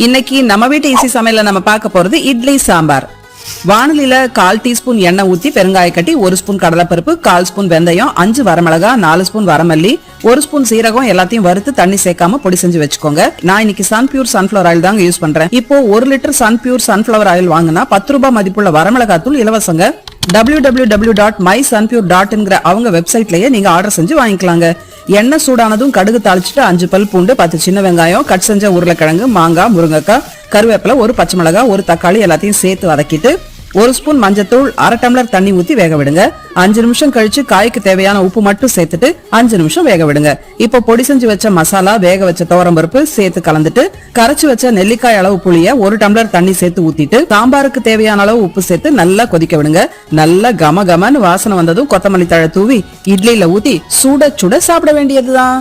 இன்னைக்கு நம்ம வீட்டு ஈஸி சமையல நம்ம பார்க்க போறது இட்லி சாம்பார். வாணலில 1/4 டீஸ்பூன் எண்ணெய் ஊத்தி பெருங்காய கட்டி 1 ஸ்பூன் கடலைப்பருப்பு, 1/4 ஸ்பூன் வெந்தயம், 5 வரமிளகா, 4 ஸ்பூன் வரமல்லி, 1 ஸ்பூன் சீரகம் எல்லாத்தையும் வறுத்து தண்ணி சேர்க்காம பொடி செஞ்சு வச்சுக்கோங்க. நான் இன்னைக்கு சன்பியூர் சன்ஃபிளவர் ஆயில் தாங்க யூஸ் பண்றேன். இப்போ 1 லிட்டர் சன்பியூர் சன்ஃபிளவர் ஆயில் வாங்கினா 10 ரூபாய் மதிப்புள்ள வரமிளகா தூள் இலவசங்க. www.mysunpure.in அவங்க வெப்சைட்லயே நீங்க ஆர்டர் செஞ்சு வாங்கிக்கலாங்க. எண்ணெய் சூடானதும் கடுகு தாளிச்சுட்டு 5 பல் பூண்டு, 10 சின்ன வெங்காயம், கட் செஞ்ச உருளைக்கிழங்கு, மாங்காய், முருங்கைக்காய், கருவேப்பிலை, 1 பச்சை மிளகாய், 1 தக்காளி எல்லாத்தையும் சேர்த்து வதக்கிட்டு 1 ஸ்பூன் மஞ்சத்தூள், 1/2 டம்ளர் தண்ணி ஊத்தி வேக விடுங்க. 5 நிமிஷம் கழிச்சு காய்க்கு தேவையான உப்பு மட்டும் சேர்த்துட்டு 5 நிமிஷம் வேக விடுங்க. இப்போ பொடி செஞ்சு வச்ச மசாலா, வேக வச்ச துவரம்பருப்பு சேர்த்து கலந்துட்டு கரைச்சு வச்ச நெல்லிக்காய் அளவு புளிய 1 டம்ளர் தண்ணி சேர்த்து ஊத்திட்டு சாம்பாருக்கு தேவையான அளவு உப்பு சேர்த்து நல்லா கொதிக்க விடுங்க. நல்லா கமகமன்னு வாசனை வந்ததும் கொத்தமல்லி தழை தூவி இட்லியில ஊத்தி சுட சுட சாப்பிட வேண்டியதுதான்.